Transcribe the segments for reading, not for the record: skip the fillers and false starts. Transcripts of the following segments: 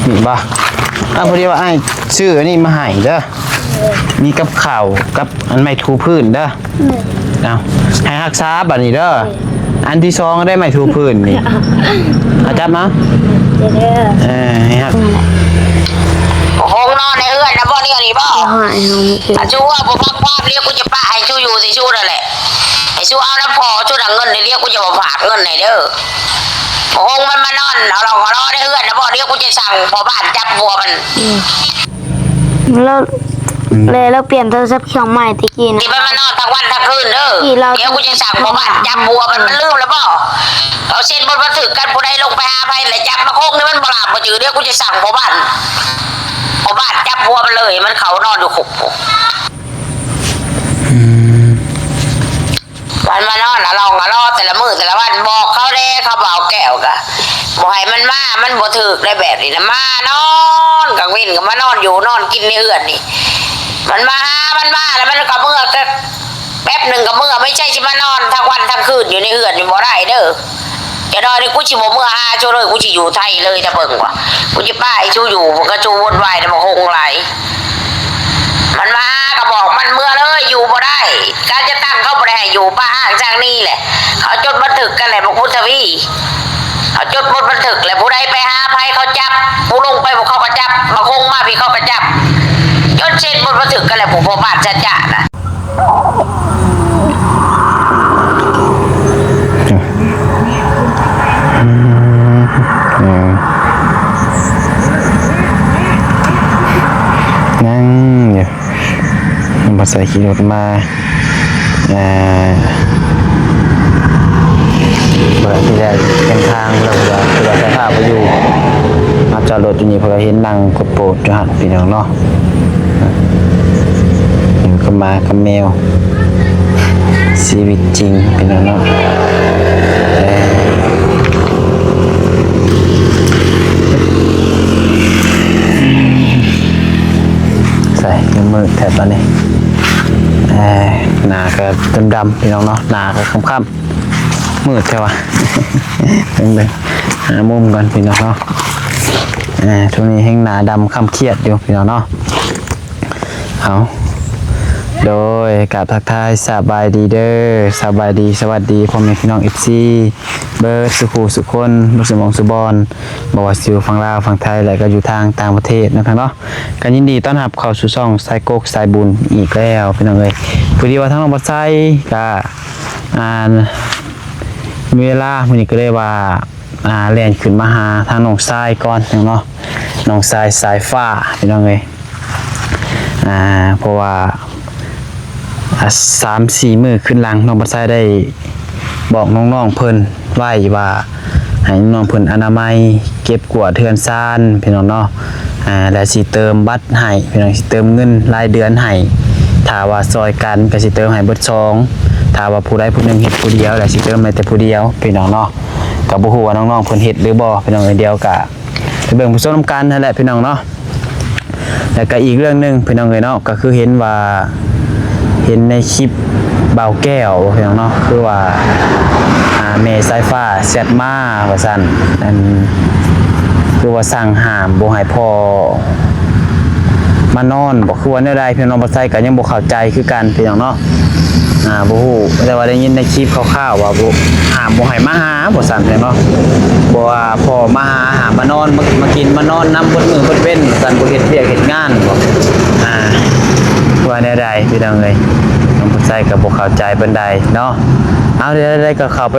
นี่บ่พอดีว่าไอ้ชื่ออันนี้มาให้เด้อมีกับข่าวกับอันไม่ถูพื้นเด้อเอาให้รักษาบัดนี้เด้ออันที่สองได้ไม่ถูพื้นนี่อาจับมาให้ฮักห้องนอนในเฮือนนะบ่นี่นี่บ่ชูว่าบ่พักภาพเรียกกูจะป้าให้ชูอยู่สิชูนั่นแหละให้ชูเอาน้ำพอชูดังเงินเรียกกูจะมาฝากเงินไหนเด้อห้องมันมานอนเรารอในเฮือนนะบ่เรียกกูจะสั่งพอบ้านจับบัวมันแล้วเปลี่ยนโทรศัพท์เครื่องใหม่ตะกี้นะที่มันมานอนทั้งวันทั้งคืนเด้อเดี๋ยวกูจะสั่งพอบ้านจับบัวมันลืมแล้วบ่เอาเส้นบนบันทึกกันผู้ใดลงไปหาไผแล้วจับมาโค้งนี่มันบ่หลับบ่จือเดี๋ยวกูจะสั่งพอบ้านจับบัวมันเลยมันเขานอนอยู่ขุกวันมานอนละลองละรอแต่ละมือแต่ละวันบอกเขาได้เขาเบาแก้วกะบอกให้มันมามันบ่ถึกได้แบบนี้นะมานอนกลางวันก็มานอนอยู่นอนกินในเฮือนนี่มันมาแล้วมันก็เมื่อก็แป๊บหนึ่งก็เมื่อไม่ใช่สิมานอนทั้งวันทั้งคืนอยู่ในเฮือนนี่บ่ได้เด้อจะนอนนี่กูสิบ่เมื่อชั่วเลยกูสิอยู่ไทยเลยถ้าเบิ่งว่ากูสิป้าชูอยู่มันก็ชูวนวายนะบ่คงไหลมันมาก็บอกมันเมื่อเลยอยู่บ่ได้การจะตั้งเขาบ่ได้ให้อยู่ป้าอ้างจากนี่แหละเขาจดบันทึกกันแหละบอกพุทธวีเขาจดบันทึกแหละผู้ใดไปหาภัยเขาจับผู้ลงไปบอกเขาก็จับมาคงมาพี่เขาก็จับจดเช็ดบันทึกกันแหละผู้พ่อบ้านจ่านะนั่งอยู่มันใส่ขี่รถมาเปิดที่แรกเป็นทางเราจะพาไปอยู่มาจอดรถอยู่นี่พอเราเห็นนั่งกดโปรดจะหันพี่น้องเนาะอยู่กับมากับแมวชีวิตจริงพี่น้องเนาะใส่มือแถบตอนนี้หนาก็ดำๆพี่น้องเนาะหนาก็ค่ำๆมืดใช่ปะเลยหามุมก่อนพี่น้องเนาะช่วงนี้แห้งหนาดำค่ำเครียดอยู่พี่น้องเนาะเอาโดยกับทักทายสบายดีเด้อสบายดีสวัสดีพ่อแม่พี่น้องFCเบิร์ดสุขูสุคนบุษมองสุบอนบอกว่าอยู่ฝั่งลาวฝั่งไทยและก็อยู่ทางต่างประเทศนะครับเนาะกันยินดีต้อนรับเข้าสู่ช่องสายโกกสายบุญอีกแล้วพี่น้องเลยพอดีว่าทั้งน้องบัดไซก็เวลาวันนี้ก็เลยว่าแล่นขึ้นมาหาทางน้องทรายก่อนเนาะน้องทรายสายฟ้าพี่น้องเลยเพราะว่า3-4 มื้อขึ้นหลังน้องบัดไซได้บอกน้องๆเพิ่นไว้ว่าให้น้องเพิ่นอนามัยเก็บกวาดเทือนซ่านพี่น้องเนาะแล้วสิเติมบัตรให้พี่น้องสิเติมเงินรายเดือนให้ถ้าว่าซอยกันก็สิเติมให้เบิด2ถ้าว่าผู้ใดผู้หนึงเฮ็ดผู้เดียวแล้วสิเติมให้แต่ผู้เดียวพี่น้องเนาะก็บ่ฮู้ว่าน้องๆเพิ่นเฮ็ดหรือบ่พี่น้องเดียวก็ไปเบิ่งผู้ชมนำกันนั่นแหละพี่น้องเนาะแล้วก็อีกเรื่องนึงพี่น้องเนาะก็คือเห็นในคลิปเบาแก้วพี่น้องเนาะคือว่าเมย์สายฟ้าแซดมาว่าซั่นนั่นคือว่าสั่งห้ามบ่ให้พ่อมานอนบ่คือว่าแนวใดพี่น้องบ่ใส่ก็ยังบ่เข้าใจคือกันพี่น้องเนาะบ่ฮู้แต่ว่าได้ยินในคลิปคร่าวๆว่าบ่ห้ามบ่ให้มาหาบ่ซั่นเนาะบ่ว่าพ่อมาหามานอนมากินมานอนนำบนมือบนเว้นซั่นบ่เฮ็ดเวียกเฮ็ดงานบ่ว่าแนวใดพี่น้องเอ้ยน้องบ่ใส่ก็บ่เข้าใจปานใดเนาะเอาได้ก็เข้าไป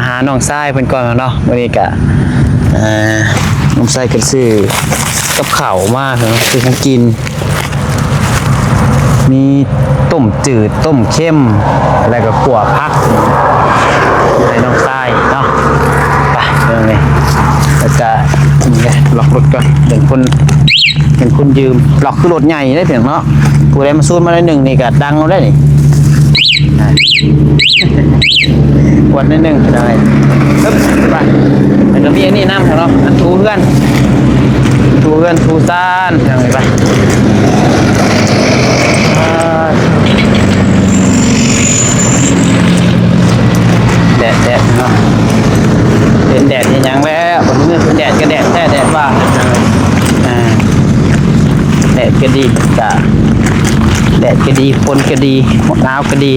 หาน้องทรายเพิ่นก่อนเนาะมื้อนี้ก็น้องทรายก็ซื้อกับข้าวมาเนาะคือของกินมีต้มจืดต้มเข้มแล้วก็ขั่วผักให้น้องทรายเนาะไปเรื่องนี้แล้วก็นี่ล็อกรถก่อนเป็นคนยืมล็อกคือรถใหญ่ได้เพียงเนาะผู้ใดมาซูนมาได้1นี่ก็ดังเอาได้นี่วันนิดนึงได้ปึ๊บไปแล้วก็มีอันนี้น้ำของเราอันทูเพื่อนทูซ่านอย่างไรไปแดดเนาะเป็นแดดยังแล้วคนนี้เป็นแดดก็แดดแท้แดดว่า ดก็ดีจ้ะแดดก็ดีฝนก็ดีหนาวก็ดี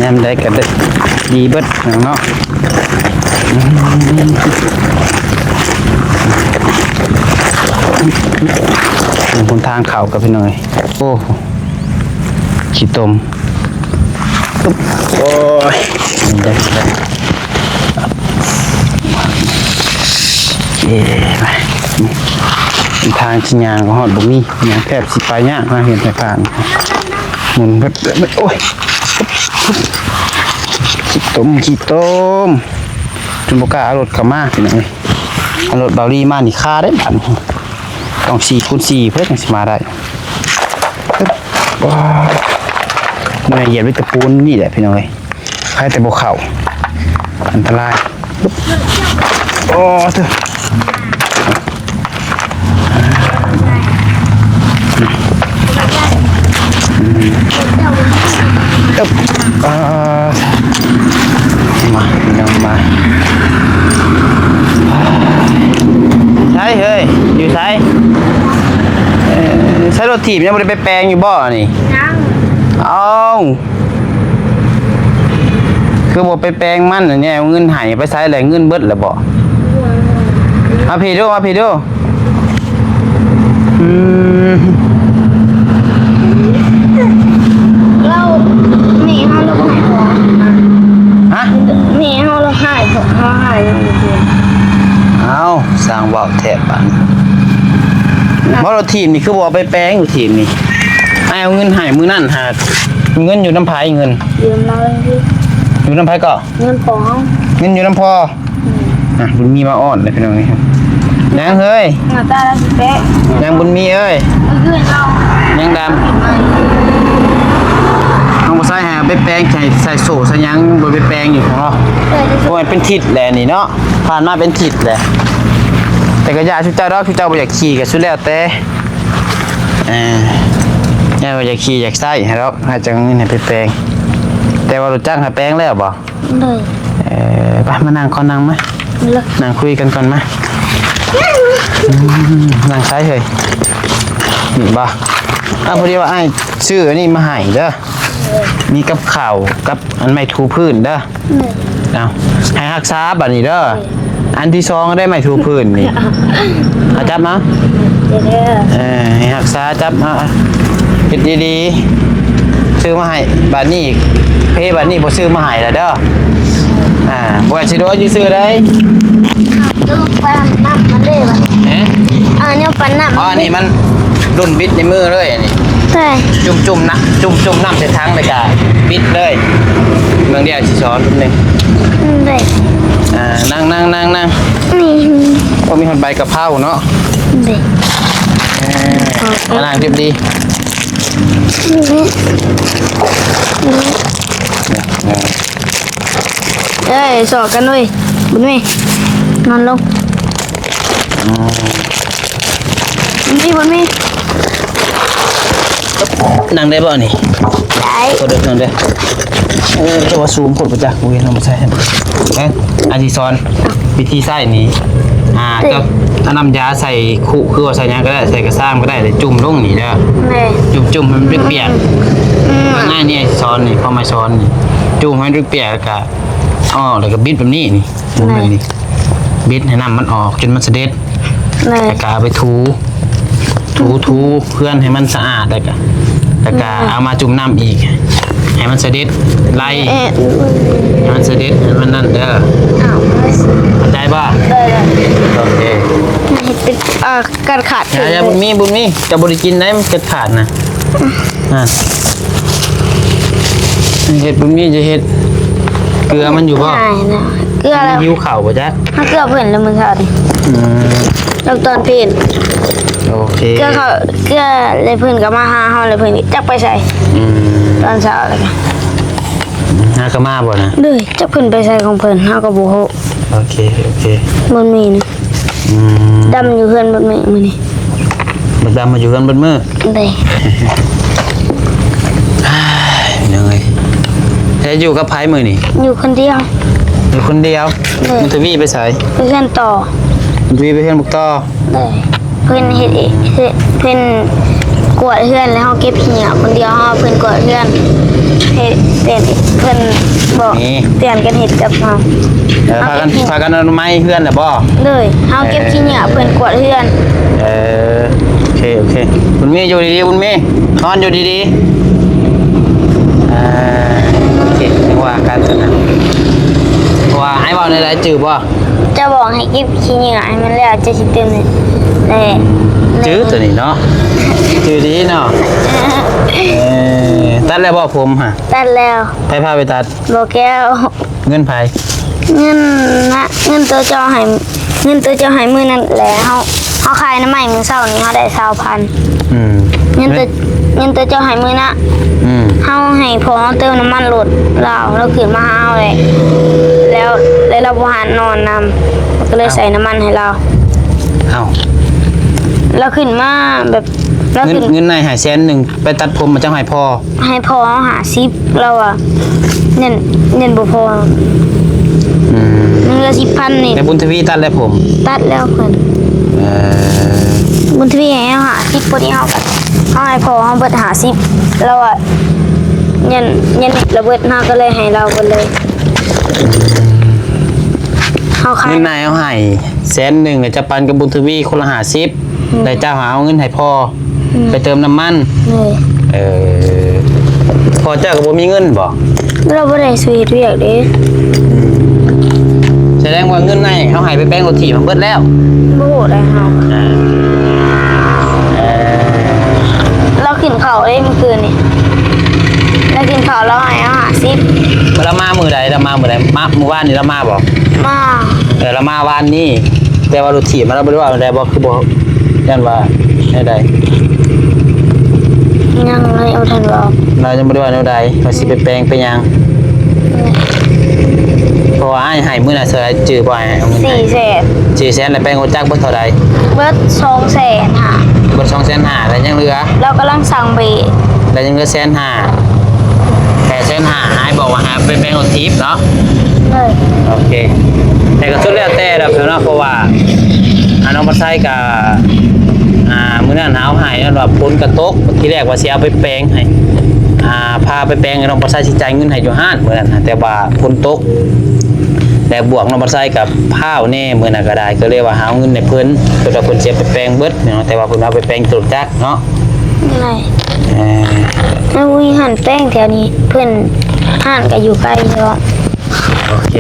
ยามใดก็ดีเบิดเนาะบนทางเขากับพี่น้อยโอ้ขี้ตมตุ๊บโอ้ยได้ไปเป็นทางชิ้นยางของหอดบุมียางแทบสิไปยากมาเห็นไปผ่านหมุนเบิดโอ้ยขี้ต้มจนบกล้าเอารถเข้ามาพี่น้อยเอารถเบาลี่มานี่ค่าได้บัดต้อง4x4เพื่อจะมาได้ว้าวเมื่อเหยียบด้วยตะปูนนี่แหละพี่น้อยใครแต่บกเข่าอันตรายโอ้เถอะมาน้องมาใช่เฮ้ยอยู่ใช่ใช้รถถีบยังไม่ได้ไปแปลงอยู่บ่อนี่เอาคือบอกไปแปลงมันเนี่ยเงินหายไปใช้อะไรเงินเบิดแล้วบ่มาพี่ดูเราแม่เฮาเราหายหัว ฮะ แม่เฮาเราหายหัวเฮาหายแล้วเพื่อน เอาสร้างว่าวแทบปันเพราะเราทีมนี่คือบอกไปแปลงอยู่ทีมนี่เอาเงินหายมือนั่นหาเงินอยู่น้ำพายเงิน ยืมเราเลยพี่ อยู่น้ำพายก็ เงินปอง เงินอยู่น้ำพอบุญมีมาอ้อนเลยพี่น้องนี่ครับนางเฮ้ย หน้าตาเราสิเป๊ะ นางบุญมีเอ้ย เพื่อนเรา นางดำน้องบ่ใส่หาไปแปลงใส่โซ่ใส่ยังบ่ไปแปลงอยู่ของเราโอ้ยเป็นทิศแหละนี่เนาะผ่านมาเป็นทิศแหละแต่ก็อย่าชุดเจ้าดอกชุดเจ้าบ่อยากขี่ก็สุดแล้วแต่ย่าบ่อยากขี่อยากใส่ให้ดอกให้จังนี่ไปแปลงแต่ว่ารถจ้างหาแปลงแล้วบ่ เลย ไปมานั่งก่อนนั่งมั้ย เลย นั่งคุยกันก่อนมั้ยนั่งใช้เฮ้ยนี่บ่พอดีว่าไอ้ชื่ออันนี้มาให้เด้อมีกับข้าวกับอันไม้ถูพื้นเด้อเอาให้รักษาบัดนี้เด้ออันที่2ก็ได้ไม้ถูพื้นนี่เอาจับมา เดี๋ยว ให้รักษาจับมาเฮ็ดดีๆซื้อมาให้บัดนี้อีกเพบัดนี้บ่ซื้อมาให้แล้วเด้อบ่สิโดนอยู่ซื้อได้ ดูปันน้ำมันเลยว่ะ เนี่ยปันน้ำ อ๋อนี่มันรุ่นบิดในมือเลยอันนี้ ใช่ จุ่มๆนะจุ่มน้ำใส่ถังเลยกะบิดเลยเมืองเดียวสิสอนรุ่นนึง เลย นั่ง นี่ ก็มีคนใบกะเพราเนาะ เลย นั่งเรียบดี เอ้ยสอกันด้วยบุญมีนอนลงบุญมี นั่งได้บ่นี่ ได้ ตัวเดินนั่งได้ตัวซูมกดประจักษ์เวียนเอามาใช้อาจิซอนวิธีใส่นี้ก็เอาน้ำยาใส่คู่คือว่าใส่ยังก็ได้ใส่กระซ้ำก็ได้แต่จุ่มลงนี่เด้อ เลย จุ่มมันเปียกง่ายนี่ซ้อนนี่พอมาซ้อนนี่จุ่มให้เปียกแล้วก็แล้วก็บิดแบบนี้นี่แบบนี้บิดให้น้ำมันออกจนมันเสด็จ เลย แล้วก็เอาไปถูเพื่อนให้มันสะอาดแล้วก็เอามาจุ่มน้ำอีกให้มันเสด็จไล่ให้มันเสด็จให้มันนั่นเด้อ อ้าว เข้าใจป่ะ เลย โอเค เป็นการขาด อย่าบุญมีจะบริกินได้มันเกิดขาดนะเห็ดบุญมีจะเห็ดเกลือมันอยู่ป่ะ ใช่นะเกลือแล้ว หิวเข่าป่ะจ๊ะ ถ้าเกลือเพื่อนแล้วมึงเขาดิแล้วตอนเพื่อน โอเค เกลือเลยเพื่อนก็มาหาเขาเลยเพื่อนจักไปใส่ตอนเช้าเลยกัน น่ากมาบ่นะ เลยจักเพื่อนไปใส่ของเพื่อนเขาก็บูโฮ โอเคบนมีนะดำอยู่เพื่อนบนมีมือนี่ บักดำมาอยู่กันบนมือ เลย เหนื่อยแล้วอยู่กับไพ่มือนี่ อยู่คนเดียว อยู่คนเดียวมันทวีไปใส่ ไปเพื่อนต่อ มันทวีไปเพื่อนบุกต่อ เลย พิ่นเฮ็ดเองเพิ่นกวาดเฮือนแล้วเฮาเก็บขี้เหงื่อคนเดียวเฮาเพิ่นกวาดเฮือนเฮ็ดเตือนเพิ่นบอกเตือนกันเฮ็ดกับเฮา พากันอนามัยเพื่อนน่ะบ่ เลยเฮาเก็บขี้เหงื่อเพิ่นกวาดเฮือน โอเคบุญมีอยู่ดีๆบุญมีนอนอยู่ดีๆโอเคนึกว่าการสนะว่าไอ้บอกในไรจืบบ่ จะบอกให้เก็บขี้เหงื่อให้มันแล้วจะสิเต็มเลย จื้อตัวนี้เนาะจื้อดีเนาะตัดแล้วบ่ผมฮะ ตัดแล้ว ไปพาไปตัด บอกแก้ว เงินไผ เงินตัวเจ้าให้มื้อนั้นแหละเฮาขายน้ำใหม่มื้อเช้านี้เฮาได้20,000 อืม เงินตัวเจ้าให้มื้อน่ะ อืม เฮาให้พอเติมน้ำมันรถเราขึ้นมาหาเฮาเลยแล้วเราบ่หันนอนนำก็เลยใส่น้ำมันให้เรา เอ้า เราขึ้นมาแบบเราขึ้น เงินนายหา100,000ไปตัดผมมาเจ้าให้พ่อ ให้พอเฮาหา10เราอะเงินบ่พอ อืม เงิน10,000นี่ แต่บุญทวีตัดแล้วผม ตัดแล้วเพิ่น เออ บุญทวีให้เฮาหา10พอดีเฮาก็เฮาให้พอเฮาเบิดหา10เราอะเงินระเบิดเฮาก็เลยให้เราเบิดเลยเฮาขาย เงินนายเอาให้100,000เนี่ยจะปันกับบุญทวีคนละ50แต่เจ้าหาเอาเงินให้พ่อไปเติมน้ำมัน เลย เออพอเจ้าก็บ่มีเงินบ่ เราบ่ได้ซื้อเฮ็ดเวียกเด้ แสดงว่าเงินนายเอาให้ไปแบ่งรถถีบมันเบิดแล้ว บ่ฮู้ได้เฮา เออ เรากินข้าวเด้เมื่อคืนนี่เรากินข้าวเราให้อาหาร10เรามามื้อใดมามื้อวานนี่เรามาบ่ มา เรามาวานนี้แต่ว่ารถถีบมันเราบ่ได้ว่าได้บ่คือบ่ยันว่าได้ ยังเลยเอาทันบอก เรายังบ่ได้ว่าแนวใดเราสิไปแปลงไปหยังเพราะว่าอ้ายให้มื้อน่ะเท่าไหร่จื้อบ่ให้เอาเงินให้ 400,000 400,000แล้วแปลงโอจักเบิดเท่าใด เบิด200,000หา เบิด250,000แล้วยังเหลือ เรากำลังสั่งเบรก แล้วยังเหลือ150,000แค่150,000อ้ายบอกว่าหาไปแปลงรถถีบเนาะ เลย โอเคแต่ก็สุดแล้วแต่ดอกเนาะเพราะว่าน้องปัสไซกับมื้อนั้นเอาให้นั่นว่าฝนกระตกที่แรกว่าสิเอาไปแปลงให้พาไปแปลงให้น้องปัสไซสิจ่ายเงินให้อยู่ห้านมื้อนั้นนะแต่ว่าฝนตกแต่บวกน้องปัสไซกับพร้าวแน่มื้อนั้นก็ได้ก็เลยว่าหาเงินให้เพิ่นเพื่อว่าเพิ่นสิเอาไปแปลงเบิดเนาะแต่ว่าเพิ่นเอาไปแปลงตุกจักเนาะ เลยแล้วมีหั่นแป้งแถวนี้เพิ่นหั่นก็อยู่ไกลเนาะ โอเค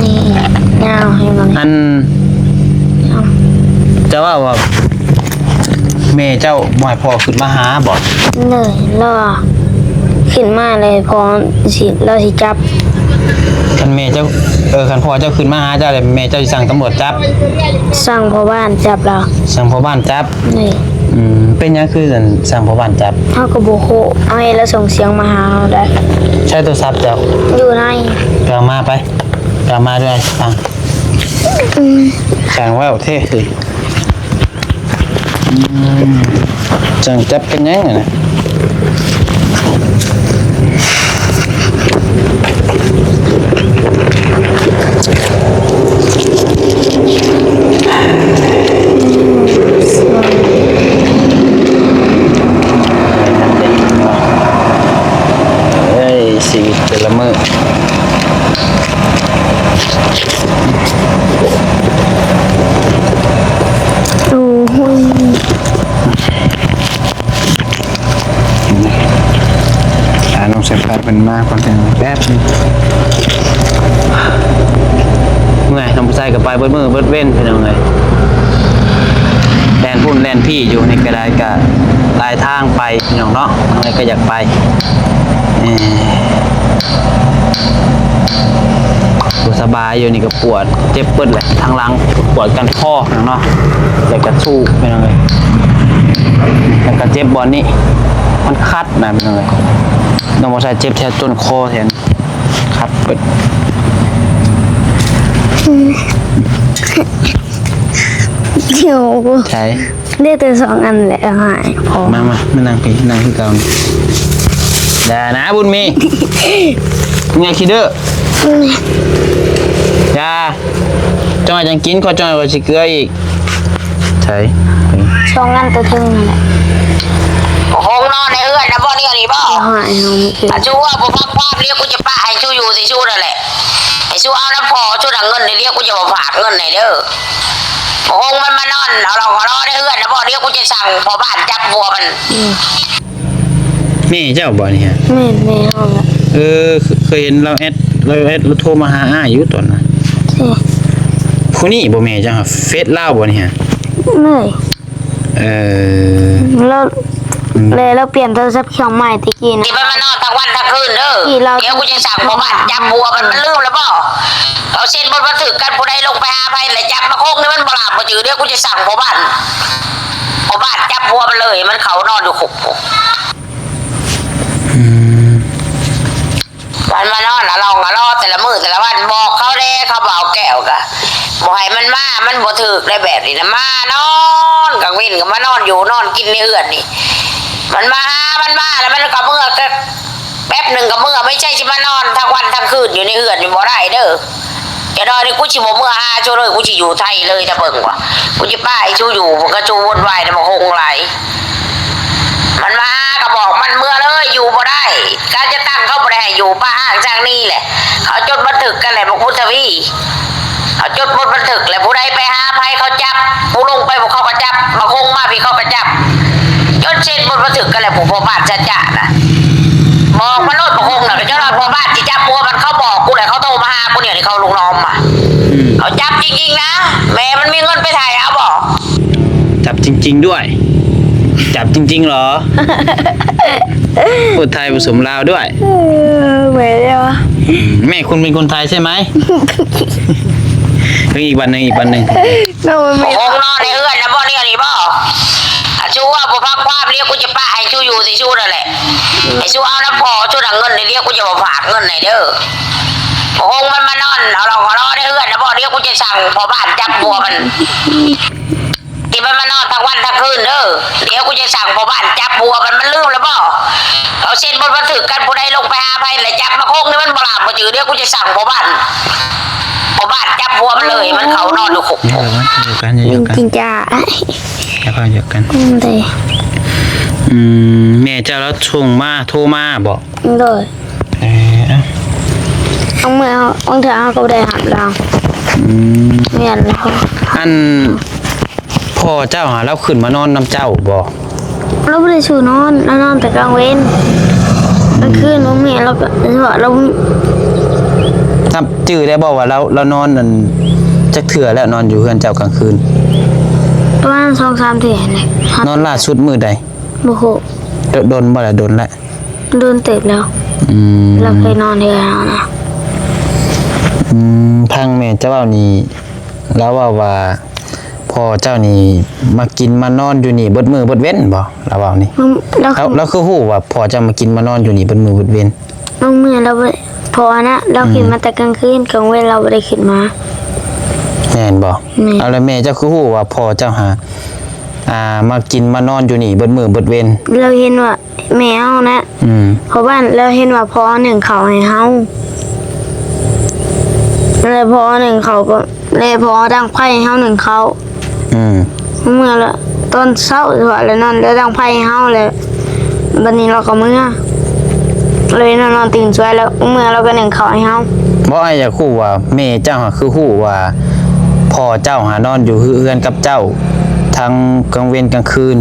นี่ยาวให้มัน อันจะว่าแม่เจ้าบ่ให้พ่อขึ้นมาหาบ่ เลยรอขึ้นมาเลยพอสิเราสิจับ คันแม่เจ้าคันพ่อเจ้าขึ้นมาหาเจ้าเลยแม่เจ้าสิสั่งตำรวจจับ สั่งพ่อบ้านจับเรา สั่งพ่อบ้านจับ นี่ เป็นหยังคือสั่งพ่อบ้านจับ เฮาก็บ่ฮู้เอาให้เราส่งเสียงมาหาเราได้ ใช้โทรศัพท์เจ้า อยู่ใน กลับมาไปกลับมาด้วยฟังสั่งว่าเท่คือสั่งจับเป็นยังไงนะชีวิตแต่ละมื้อโอ้โห น้องเซฟพาเป็นมากก่อนแต่แป๊บนึงเมื่อไงน้องผู้ชายกับไปเบิดมือเบิดเว้นเป็นยังไงแลนพุ่นแลนพี่อยู่ในกระไดกะลายทางไปพี่น้องเนาะอะไรก็อยากไปดูสบายอยู่นี่ก็ปวดเจ็บเปิดเลยทางหลังปวดกันข้อเนาะอยากจะสู้เป็นยังไงแล้วก็เจ็บบอลนี่มันคัดนะเป็นยังไงน้องผู้ชายเจ็บแทบต้นคอแทนคัดเปิด เดี๋ยวกู ใช่ ได้ตัว2อันแหละหายพอ มานั่งพี่นั่งที่เก่าด่านะบุญมีไงคิดเด้ออย่าจ จ้อยจังกินขอจ้อยว่าสิเกลืออีกใช่ ช่องนั้นตัวทึงนั่นแหละ ห้องนอนในเอื้อนนะบ่นี่นี่บ่ หายน้องคือ อาชูว่าบ่พักภาพเรียกกูจะป้าให้ชูอยู่สิชูนั่นแหละไอ้ชูเอาน้ำพอชูดังเงินนี่เรียกกูจะมาฝากเงินไหนเด้อห้องมันมานอนเอาเราก็รอในเอื้อนนะบ่เรียกกูจะสั่งพอบ้านจับบัวมัน แม่เจ้าบ่นี่ฮะ แม่ห้องละ เคยเห็นเราแอดเราโทรมาหาอ้ายอยู่ตอนน่ะ สิ ผู้นี้บ่แม่เจ้าฮะเฟซลาวบ่นี่ฮะ เหนื่อย เออ เราเปลี่ยนโทรศัพท์เครื่องใหม่ตะกี้นะ ที่มันมานอนทั้งวันทั้งคืนเด้อ ที่เรา เดี๋ยวกูจะสั่งพอบ้านจับบัวมันลืมแล้วบ่เอาเส้นบนบันทึกกันผู้ใดลงไปหาไปแล้วจับมาโคกนี่มันบ่หลับบ่จือเดี๋ยวกูจะสั่งพอบ้านจับบัวมันเลยมันเขานอนอยู่คุกวันมานอนละลองละรอแต่ละมื้อแต่ละวันบอกเขาเด้เขาบอกแก้วกะบอกให้มันมามันบ่ถึกได้แบบนี้นะมานอนกลางวันก็มานอนอยู่นอนกินในเอื้อนนี่มันมาแล้วมันก็เมื่อก็แป๊บหนึ่งก็เมื่อไม่ใช่สิมานอนทั้งวันทั้งคืนอยู่ในเอื้อนนี่บ่ได้เด้อจะนอนนี่กูสิบ่เมื่อหาชูเลยกูสิอยู่ไทยเลยถ้าเบิ่งว่ากูสิป้าให้ชูอยู่มันก็ชูวนวายนะมันคงไหลมันมาก็บอกมันเมื่อเลยอยู่บ่ได้การจะตั้งเขาบ่ได้ให้อยู่ป้าอ้างจากนี่แหละเขาจดบันทึกกันแหละบอกพุทธวีเขาจดบทบันทึกแหละผู้ใดไปหาภัยเขาจับผู้ลงไปบอกเขาก็จับมาคงมาพี่เขาก็จับจดเช่นบทบันทึกกันแหละผู้พ่อบ้านจะจ่านะบอกมันโนดประคงน่ะก็เจ้าหน้าพ่อบ้านที่จับบัวมันเขาบอกกูเลยเขาโทรมาหากูเนี่ยที่เขาลุงล้อมอ่ะเขาจับจริงๆนะแม่มันมีเงินไปถ่ายเอาบอก จับจริงๆด้วย จับจริงๆเหรอ พูดไทยผสมลาวด้วย เหมือนเลยวะ แม่คุณเป็นคนไทยใช่ไหม อีกวันหนึ่ง เราไม่ ห้องนอนในเอื้อนนะบ่นี่นี่บ่อาชูว่าบ่พักความเรียกกูจะป้าให้ชูอยู่สิชูนั่นแหละไอ้ชูเอาน้ำพอชูดังเงินนี่เรียกกูจะมาฝากเงินไหนเด้อห้องมันมานอนเอาเราก็รอในเอื้อนนะบ่เรียกกูจะสั่งพอบ้านจับบัวมันที่มันมานอนทั้งวันทั้งคืนเด้อเดี๋ยวกูจะสั่งพอบ้านจับบัวมันลืมแล้วบ่เอาเส้นบนบันทึกกันผู้ใดลงไปหาไปแล้วจับมาโคกนี่มันบ่หลับบ่จือเดี๋ยวกูจะสั่งพอบ้านจับบัวมันเลยมันเขานอนอยู่คุก เยอะกันเยอะกัน จริงจ้า แล้วก็เยอะกัน เลย แม่เจ้าแล้วส่งมาโทรมาบอก เลย เออ เอาเมื่อวันเถอะเขาได้หับเราเมียนแล้ว อันพ่อเจ้าหาแล้วขึ้นมานอนน้ำเจ้าบอก เราไม่ได้ชูนอนเรานอนแต่กลางเว้นกลางคืนเราเมียเราก็เรา จำจื่อได้บอกว่าเรานอนนั่นจักเถื่อแล้วนอนอยู่เพื่อนเจ้ากลางคืน ประมาณ2-3 เดือนเลย นอนล่าสุดมือใด โมโห โดนบ่ละโดนละ โดนเติบแล้ว เราเคยนอนเดียวแล้วนะ ทางแม่เจ้านี่แล้วว่าพ่อเจ้านี่มากินมานอนอยู่นี่เบิดมือเบิดเว้นบ่เราเว้านี่ แล้วคือฮู้ว่าพ่อเจ้ามากินมานอนอยู่นี่เบิดมือเบิดเว้น บางเมื่อเราพอนะเราขึ้นมาแต่กลางคืนกลางเว้นเราไม่ได้ขึ้นมา แม่นบ่ แม่น เอาแล้วแม่เจ้าคือฮู้ว่าพ่อเจ้าหามากินมานอนอยู่นี่เบิดมือเบิดเว้น เราเห็นว่าแมวนะเพราะว่าเราเห็นว่าพอหนึ่งเขาให้เฮาเลยพอหนึ่งเขาก็เลยพอดังไพ่ให้เฮาหนึ่งเขาเมื่อละตอนเช้าว่าแล้วนั่นแล้วดังไพ่ให้เฮาเลยบัดนี้เราก็เมื่อเลยนอนตื่นสวยแล้วเมื่อเราก็หนึ่งเขาให้เฮา บ่อ้ายอยากฮู้ว่าแม่เจ้าหาคือฮู้ว่าพ่อเจ้าหานอนอยู่เฮือนกับเจ้าทั้งกลางเวรกลางคืน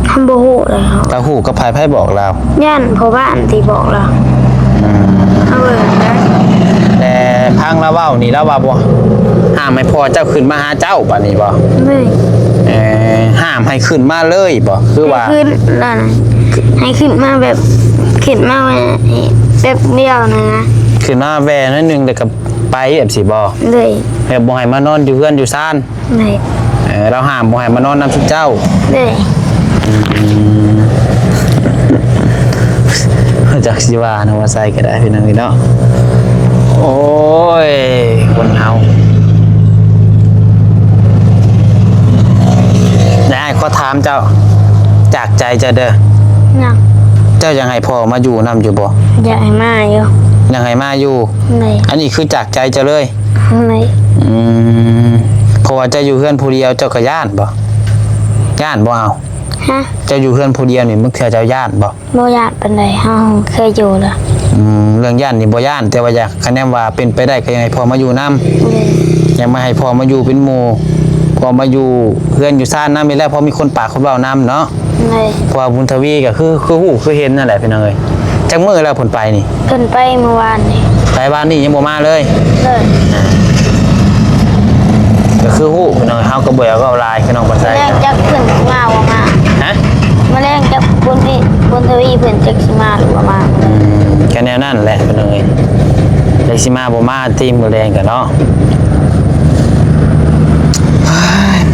ทำบ่ฮู้เลยเฮา ก็ฮู้กับไผบอกเรา ย่านพ่อบ้านที่บอกเราเอาเบิ่งได้ แต่พังละเว้านี่ละว่าบ่ห้ามให้พ่อเจ้าขึ้นมาหาเจ้าบัดนี้บ่ เลย ห้ามให้ขึ้นมาเลยบ่คือว่า ขึ้นนั่นให้ขึ้นมาแบบขึ้นมาแบบเดียวนะ ขึ้นมาแว่นิดนึงแล้วก็ไปแบบสิบ่ เลย แบบบ่ให้มานอนอยู่เฮือนอยู่ซ่าน เลย เราห้ามบ่ให้มานอนนำซุเจ้า เลย จากสิว่านะว่าใส่ก็ได้พี่น้องเนาะโอ้ยคนเฮาได้ขอถามเจ้าจากใจเจ้าเด้อ ยัง เจ้ายังให้พ่อมาอยู่นำอยู่บ่ อยากให้มาอยู่ ยังให้มาอยู่ เลย อันนี้คือจากใจเจ้าเลย เลย อืม ว่าเจะอยู่เพื่อนผู้เดียวเจ้าก็ย่านบ่ย่านบ่เอา ฮะ เจ้าอยู่เพื่อนผู้เดียวนี่มึงเคยเจ้าย่านบ่ บ่อยากปานใดเฮาเคยอยู่ล่ะ เรื่องย่านนี่บ่ย่านแต่ว่าอยากคะแนนว่าเป็นไปได้ก็ยังให้พ่อมาอยู่นำยังมาให้พ่อมาอยู่เป็นหมู่พ่อมาอยู่เพื่อนอยู่ซ่านนำนี่แหละพอมีคนปากคนเว้านำเนาะ เลย เพราะว่าบุญทวีก็คือฮู้คือเห็นนั่นแหละพี่น้องเอ้ยจักมื้อแล้วผลไปนี่ เพิ่นไปเมื่อวานนี่ ไปบ้านนี่ยังบ่มาเลย เลย ก็คือฮู้พี่น้องเฮาก็บ่อยากเอาลายพี่น้องบ่ใช่ แรกจักเพิ่นสิมาว่ามา ฮะ มาแรงจักบุญทวีเพิ่นจักสิมาหรือว่ามา แค่แนวนั้นแหละพี่น้องเอ้ยได้สิมาบ่มาทีมก็แรงกันเนาะ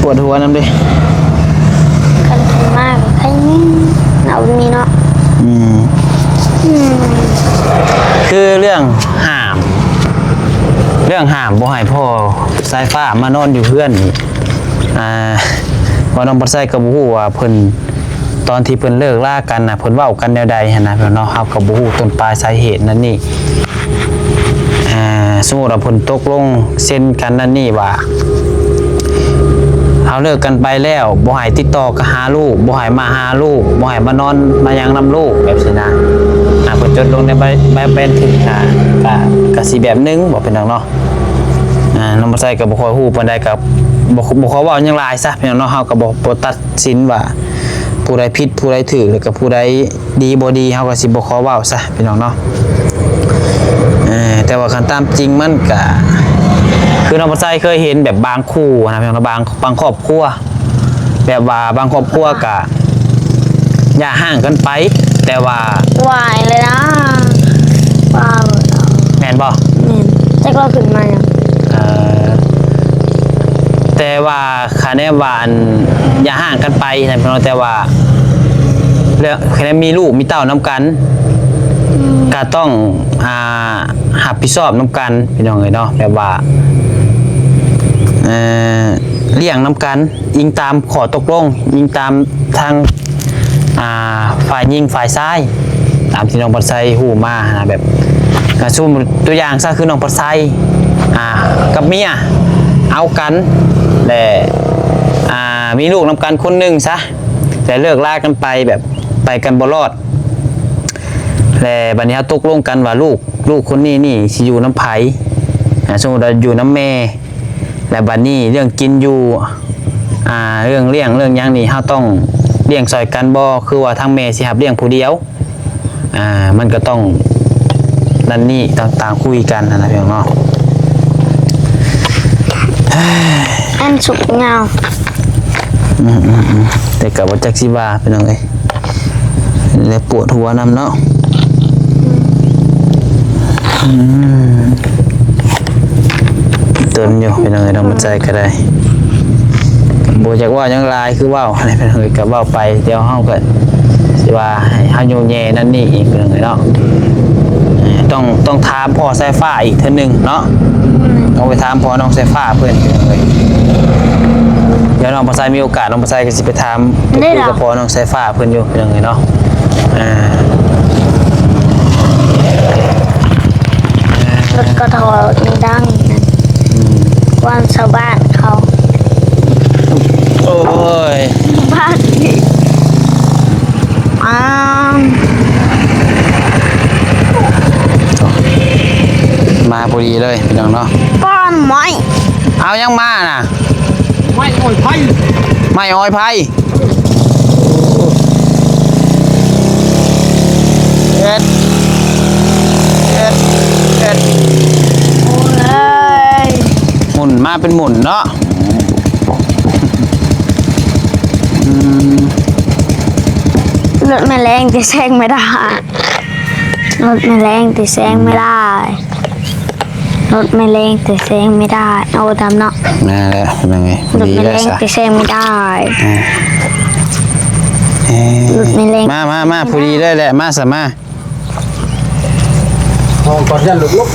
ปวดหัวนํดิ คันสิมาก็ใครนี่เอานี่เนาะ คือเรื่องห้ามบ่ให้พ่อสายฟ้ามานอนอยู่เพื่อนนี่ว่าน้องปัดไส้ก็บ่ฮู้ว่าเพิ่นตอนที่เพิ่นเลิกลากันน่ะเพิ่นเว้ากันแนวใดหั่นน่ะพี่น้องเฮาก็บ่ฮู้ต้นปลายสาเหตุนั่นนี่สมมุติว่าเพิ่นตกลงเซ็นกันนั่นนี่ว่าเฮาเลิกกันไปแล้วบ่ให้ติดต่อกับหาลูกบ่ให้มาหาลูกบ่ให้มานอนมาหยังนำลูกแบบนี้นะเพิ่นจดลงในใบบันทึกก็สิแบบนึงบ่เป็นหยังเนาะน้องบ่ใส่ก็บ่ค่อยฮู้ปานใดก็บ่ขอเว้าหยังหลายซะพี่น้องเนาะเฮาก็บ่ตัดสินว่าผู้ใดผิดผู้ใดถูกแล้วก็ผู้ใดดีบ่ดีเฮาก็สิบ่ขอเว้าซะพี่น้องเนาะแต่ว่าคันตามจริงมันก็คือน้องปัดไส้เคยเห็นแบบบางคู่นะพี่น้องบางครอบครัวแบบว่าบางครอบครัวก็อย่าห่างกันไปแต่ว่าว ายเลยนะว้าว แม่นบ่ นี่จักเราขึ้นมาหยัง แต่ว่าคะแนนว่าอันอย่าห่างกันไปนะพี่น้องแต่ว่าเรื่องคะแนนมีลูกมีเต้านํกันก็ต้องรับผิดชอบนํกันพี่น้องเอ้ยเนาะแบบว่าเลี้ยงนํกันยิงตามขอตกลงยิงตามทางฝ่ายยิงฝ่ายซ้ายตามที่น้องปัดไซฮู้มานะแบบซุ่มตัวอย่างซะคือน้องปัดไซกับเมียเอากันแต่มีลูกนํกันคนหนึงซะแต่เลิกลากันไปแบบไปกันบ่รอดและบัดนี้เฮาตกลงกันว่าลูกคนนี้นี่สิอยู่น้ำไผสมมุติว่าอยู่น้ำแม่และบัดนี้เรื่องกินอยู่เรื่องเลี้ยงเรื่องหยังนี่เฮาต้องเลี้ยงซอยกันบ่คือว่าทางแม่สิรับเลี้ยงผู้เดียวมันก็ต้องนั่นนี่ต่างๆคุยกันนะพี่น้องเนาะ อันสุกเงา แต่กับว่าจักสิว่าพี่น้องเอ้ยแล้วปวดหัวนำเนาะเตือนอยู่พี่น้องเอ้ยต้องมาใจก็ได้บ่จักว่ายังลายคือว่าวอะไรพี่น้องเอ้ยก็ว่าวไปเดี๋ยวเฮาก็สิว่าให้เฮาโยแย่นั่นนี่อีกพี่น้องเอ้ยเนาะต้องถามพ่อสายฟ้าอีกเทื่อนึงเนาะต้องไปถามพ่อน้องสายฟ้าเพิ่นพี่น้องเอ้ยเดี๋ยวน้องปัดไซมีโอกาสน้องปัดไซก็สิไปถามคุยกับพ่อน้องสายฟ้าเพิ่นอยู่พี่น้องเอ้ยเนาะรถกระถอดังนั่นวันชาวบ้านเขา โอ้ย บ้านนี่มาพอดีเลยพี่น้องเนาะ ป้อนไม้ เอายังมาน่ะ ไม่อ้อยไผ่ ไม่อ้อยไผ่เอ็ด โอ้ย หมุนมาเป็นหมุนเนาะ รถแม่แรงแต่แซงไม่ได้รถแม่แรงแต่แซงไม่ได้รถแม่แรงแต่แซงไม่ได้เอาทำเนาะ นั่นแหละเป็นยังไง รถ ดี แม่ แล้ แร ว ง ซะ แต่แซงไม่ได้รถแม่แรง มาพอดีได้แหละมาสมา ทองก่อนยันลุก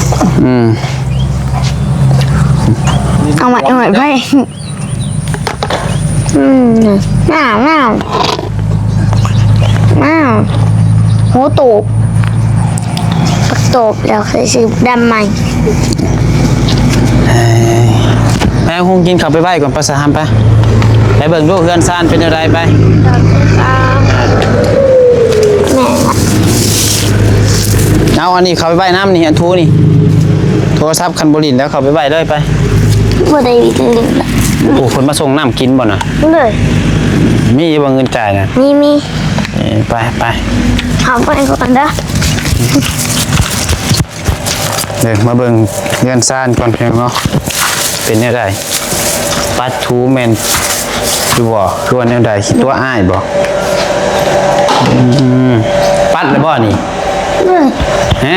เอาใหม่ไปน้าวหูตูบปักตูบแล้วเคยซื้อดำใหม่ ไป ให้คงกินข้าวไปไหว้ก่อนประสามไปเบิ่งดูเฮือนซ่านเป็นอะไรไป ตอนเช้าแม่ เอาอันนี้เข้าไปไหว้น้ำนี่อันทูนี่โทรศัพท์คันบรินแล้วเข้าไปไหว้เลยไป บ่ได้วิตลินละ โอ้คนมาส่งน้ำกินบ่น่ะ เลย มีบ่เงินจ่ายน่ะ มี ไป เอาไปก่อนเด้อ เดี๋ยวมาเบิ่งเฮือนซ่านก่อนเพียงเนาะเป็นแนวใดปัดทูแม่นคือบ่คือว่าแนวใดคิดตัวอ้ายบ่ปัดแล้วบ่นี่ เลย ฮะ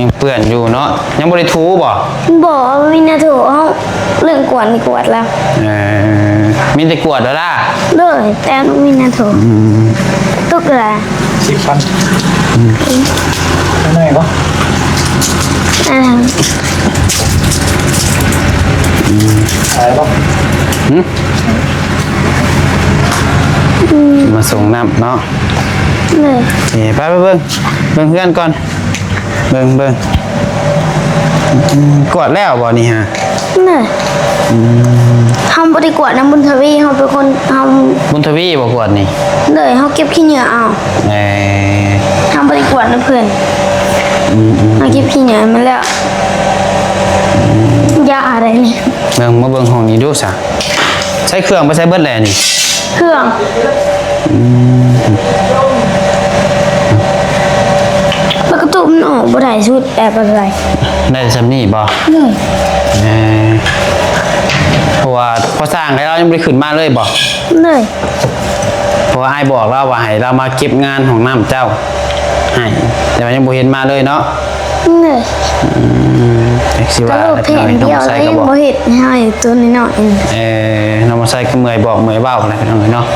ยังเปื้อนอยู่เนาะยังบ่ได้ทูบ่ บอกวินาทีเขาเรื่องกวดนี่กวดแล้ว มีแต่กวดแล้วล่ะ เลยแต่วินาทีตุกอะไร 10,000ได้ก็ อะไรก็ มาส่งน้ำเนาะ เลย ไปเบิ่งเพื่อนก่อนเบิ่งกวดแล้วบ่นี่ฮะ เลยทำบริกวดน้ำบุญทวีเขาเป็นคนท บุญทวีบ่กวดนี่ ำเลยเขาเก็บขี้เหงื่อเอาทำบริกวดนะเพื่อนเขาเก็บขี้เหงื่อมาแล้วยาอะไรนี่ มาเบิ่งห้องนี้ดูซะใช้เครื่องบ่ใช้เบิดแลนี่ เครื่องแล้วก็ตุ้มนออกบ่ได้สุดแบบอะไร ได้ซำนี้บ่ เลย เพราะว่าพอสร้างแล้วเรายังบ่ได้ขึ้นมาเลยบ่ เลย เพราะว่าอ้ายบอกเราว่าให้เรามาเก็บงานของน้ำเจ้าให้แต่ว่ายังบ่เห็นมาเลยเนาะ เลย สิ กระ ว่า โดด อะไร แผ่น น้อง เดียว ใส่ แล้ว ก็ ยัง บอก บ่เห็ดให้ตัวนี้หน่อย น้องใส่ก็เมื่อยบอกเมื่อยเว้าอะไรพี่น้องเนาะ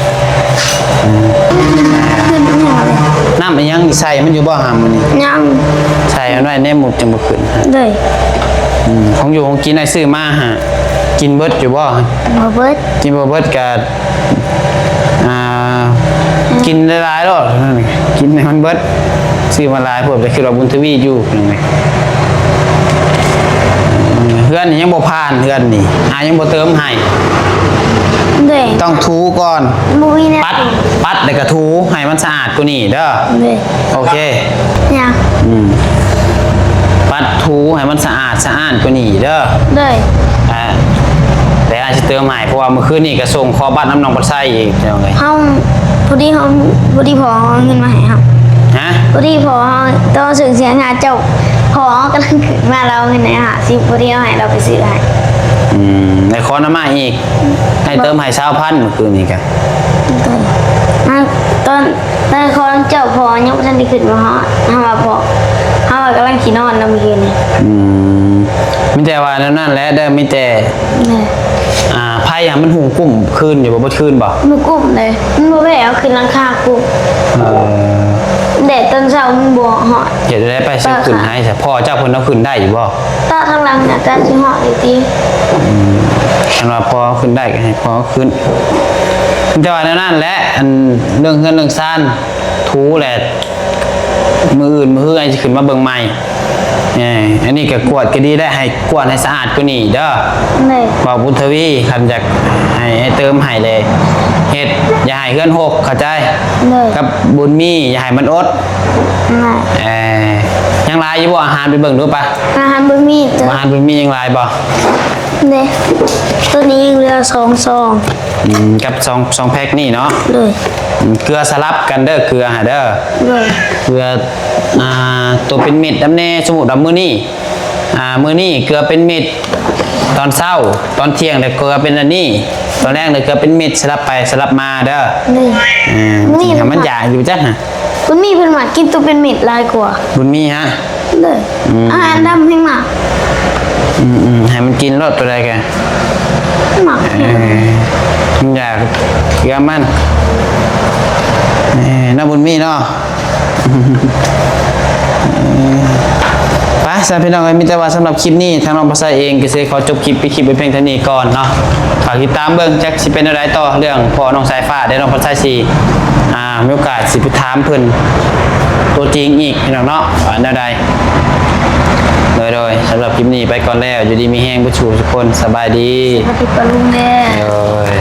ขึ้นไม่เอาเลย น้ำมันยังใส่มันอยู่บ่หามมันนี่ ยัง ใส่มันไว้แนหมุดจังบ่ขึ้นฮะ เลย ของอยู่ของกินได้ซื้อมาฮะกินเบิดอยู่บ่ บ่เบิด กินบ่เบิดก็กินหลายๆแล้วนั่นกินให้มันเบิดซื้อมาหลายพวกไปคือว่าบุญทวีอยู่นั่นไงเฮือนนี่ยังบ่ผ่านเฮือนนี่ยังบ่เติมให้ เลย ต้องถูก่อน บ่มีแน่ ปัดแล้วก็ถูให้มันสะอาดกว่านี้เด้อ เลย โอเค ยัง ปัดถูให้มันสะอาดกว่านี้เด้อ เลย แต่อาจจะเติมใหม่เพราะว่าเมื่อคืนนี่ก็ส่งคอบัตรน้ำนองปัดไส้อีกเดี๋ยวไง เฮาพอดีพอเอาเงินมาให้เฮา ฮะ พอดีพอต้องสื่อเสียงหาเจ้าพอกำลังขึ้นมาเราเงินไหนหาสิพอดีเอาให้เราไปซื้อให้ ในคอน้ำมาอีกให้เติมให้1,000เมื่อคืนนี่กัน ตอนคนเจ้าพอยังไม่ทันได้ขึ้นมาเฮาว่าพอเฮากำลังขี่นอนนะเมื่อคืนนี่ มีแต่ว่านั่นแหละเด้อมีแต่ เนี่ย ไพ่มันหุงกุ้มคืนอยู่บ่คืนบ่ มันกุ้มเลยมันบ่แพ้เอาขึ้นหลังคากุ้มแดดตอนเช้ามันบ่ฮอด เดี๋ยวจะได้ไปซื้อขึ้นให้แต่พ่อเจ้าคนเอาขึ้นได้อยู่บ่ ตาทางหลังน่ะจะสิฮอดอยู่ติ อันว่าพ่อขึ้นได้ก็ให้พ่อขึ้นแต่ว่านั่นแหละอันเรื่องเงินเรื่องซ่านทูแหละมืออื่นมือไอ้จะขึ้นมาเบิ่งใหม่อันนี้ก็กวดก็ดีได้ให้กวดให้สะอาดกว่านี้เด้อ เลย บอกบุญทวีคันจากให้เติมให้เลยเฮ็ดอย่าให้เฮือนหกเข้าใจ เลย กับบุญมีอย่าให้มันอด น่ะ ยังหลายอยู่บ่อาหารไปเบิ่งดูปะ อาหารบ่มีจ้ะ อาหารบุญมียังหลายบ่ เด้ตัวนี้ยังเหลือ2ซอง กับสองแพ็คนี่เนาะ เลย เกลือสลับกันเด้อเกลือหาเด้อ เลย เกลือตัวเป็นเม็ดดำแน่สมุดดำมื้อนี้มื้อนี้เกลือเป็นเม็ดตอนเช้าตอนเที่ยงแต่เกลือเป็นอันนี้ตอนแรกเนี่ยเกลือเป็นเม็ดสลับไปสลับมาเด้อ เลย จริงๆมันอยากอยู่จังฮะ คุณมีเพิ่นว่ากินตัวเป็นเม็ดหลายกว่า บุญมีฮะ เลยอาหารดำให้มาก ให้มันกินรสตัวใดแก มาก มันอยากเกลือมันน่าบุญมีเนาะไปสำหรับพี่น้องมีแต่ว่าสำหรับคลิปนี้ทางน้องภาษาเองก็สิขอจบคลิปไปคลิปไปเพียงเท่านี้ก่อนเนาะฝากติดตามเบิ่งจักสิเป็นอะไรต่อเรื่องพ่อน้องสายฟ้าได้น้องภาษา4มีโอกาสสิไปถามเพิ่น ตัวจริงอีกพี่น้องเนาะอันใดโดยสำหรับคลิปนี้ไปก่อนแล้วอยู่ดีมีแห้งผู้ชูทุกคนสบายดี ปฏิปลุงแน่ โดย